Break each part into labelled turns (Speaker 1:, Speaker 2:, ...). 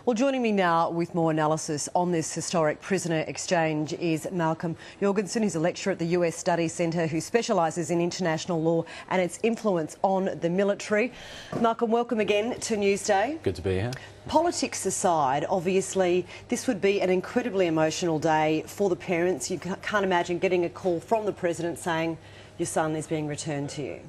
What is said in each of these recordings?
Speaker 1: Well, joining me now with more analysis on this historic prisoner exchange is Malcolm Jorgensen, who's a lecturer at the US Studies Centre who specialises in international law and its influence on the military. Malcolm, welcome again to Newsday.
Speaker 2: Good to be here.
Speaker 1: Politics aside, obviously, this would be an incredibly emotional day for the parents. You can't imagine getting a call from the President saying your son is being returned to you.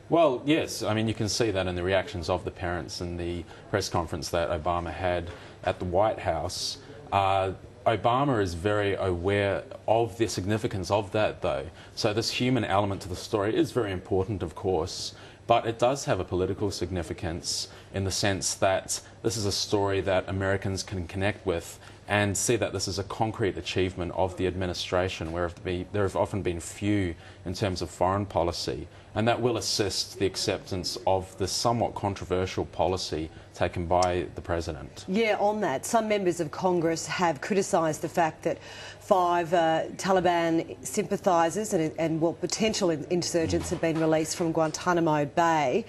Speaker 2: Well, yes. I mean, you can see that in the reactions of the parents in the press conference that Obama had at the White House. Obama is very aware of the significance of that, though. So this human element to the story is very important, of course, but it does have a political significance in the sense that this is a story that Americans can connect with and see that this is a concrete achievement of the administration, where there have often been few in terms of foreign policy, and that will assist the acceptance of the somewhat controversial policy taken by the President.
Speaker 1: Yeah, on that, some members of Congress have criticised the fact that 5 Taliban sympathisers and potential insurgents have been released from Guantanamo Bay.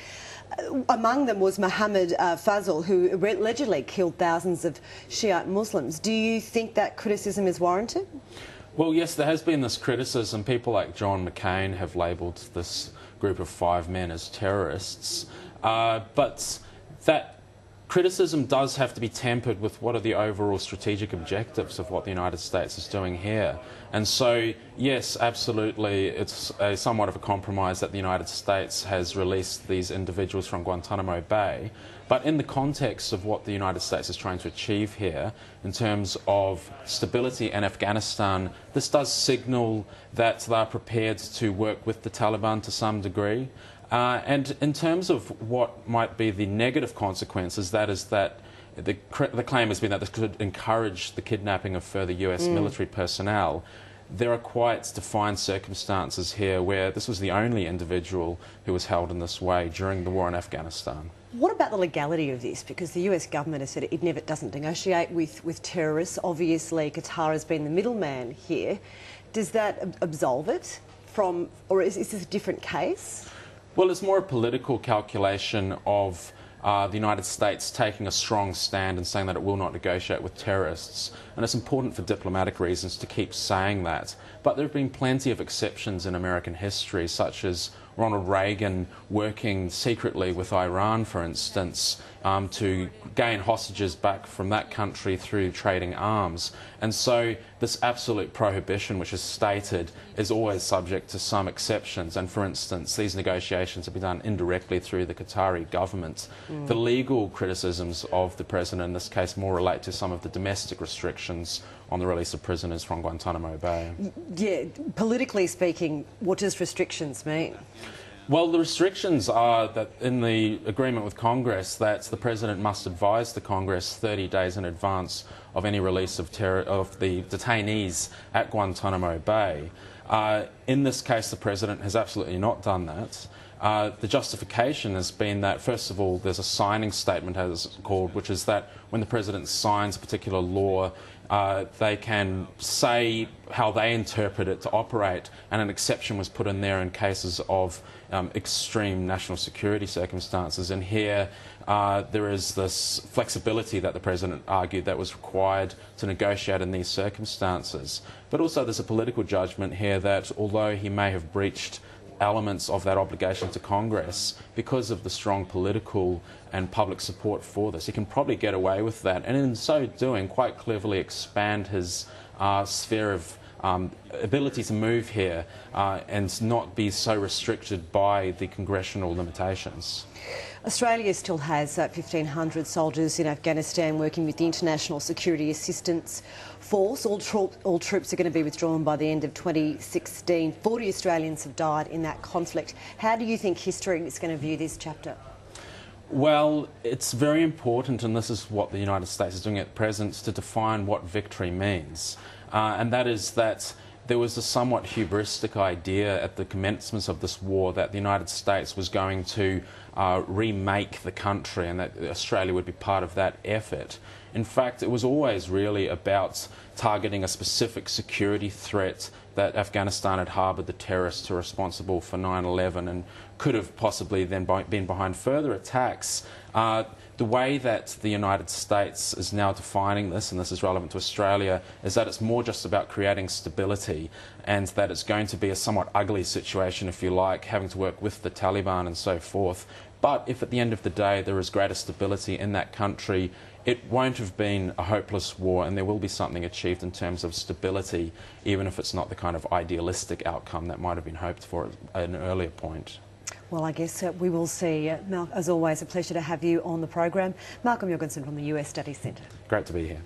Speaker 1: Among them was Mohammed Fazl, who allegedly killed thousands of Shiite Muslims. Do you think that criticism is warranted?
Speaker 2: Well, yes, there has been this criticism. People like John McCain have labelled this group of 5 men as terrorists. But that criticism does have to be tempered with what are the overall strategic objectives of what the United States is doing here. And so, yes, absolutely, it's somewhat of a compromise that the United States has released these individuals from Guantanamo Bay. But in the context of what the United States is trying to achieve here, in terms of stability in Afghanistan, this does signal that they are prepared to work with the Taliban to some degree. And in terms of what might be the negative consequences, that is that the claim has been that this could encourage the kidnapping of further US military personnel. There are quite defined circumstances here where this was the only individual who was held in this way during the war in Afghanistan.
Speaker 1: What about the legality of this? Because the US government has said it doesn't negotiate with terrorists. Obviously, Qatar has been the middleman here. Does that absolve it from, or is this a different case?
Speaker 2: Well, it's more a political calculation of the United States taking a strong stand and saying that it will not negotiate with terrorists. And it's important for diplomatic reasons to keep saying that. But there have been plenty of exceptions in American history, such as Ronald Reagan working secretly with Iran, for instance, to gain hostages back from that country through trading arms. And so this absolute prohibition, which is stated, is always subject to some exceptions. And for instance, these negotiations have been done indirectly through the Qatari government. The legal criticisms of the President in this case more relate to some of the domestic restrictions on the release of prisoners from Guantanamo Bay.
Speaker 1: Yeah, politically speaking, what does restrictions mean?
Speaker 2: Well, the restrictions are that in the agreement with Congress that the President must advise the Congress 30 days in advance of any release of the detainees at Guantanamo Bay. In this case, the President has absolutely not done that. The justification has been that, first of all, there's a signing statement, as it's called, which is that when the President signs a particular law, they can say how they interpret it to operate, and an exception was put in there in cases of extreme national security circumstances. And here there is this flexibility that the President argued that was required to negotiate in these circumstances. But also there's a political judgment here that although he may have breached elements of that obligation to Congress, because of the strong political and public support for this, he can probably get away with that, and in so doing quite cleverly expand his sphere of ability to move here and not be so restricted by the congressional limitations.
Speaker 1: Australia still has 1,500 soldiers in Afghanistan working with the International Security Assistance Force. All troops are going to be withdrawn by the end of 2016. 40 Australians have died in that conflict. How do you think history is going to view this chapter?
Speaker 2: Well, it's very important, and this is what the United States is doing at present, to define what victory means. And that is that there was a somewhat hubristic idea at the commencement of this war that the United States was going to remake the country and that Australia would be part of that effort. In fact, it was always really about targeting a specific security threat that Afghanistan had harboured the terrorists who were responsible for 9/11 and could have possibly then been behind further attacks. The way that the United States is now defining this, and this is relevant to Australia, is that it's more just about creating stability, and that it's going to be a somewhat ugly situation, if you like, having to work with the Taliban and so forth. But if at the end of the day there is greater stability in that country, it won't have been a hopeless war, and there will be something achieved in terms of stability, even if it's not the kind of idealistic outcome that might have been hoped for at an earlier point.
Speaker 1: Well, I guess we will see. As always, a pleasure to have you on the program. Malcolm Jorgensen from the US Studies Centre.
Speaker 2: Great to be here.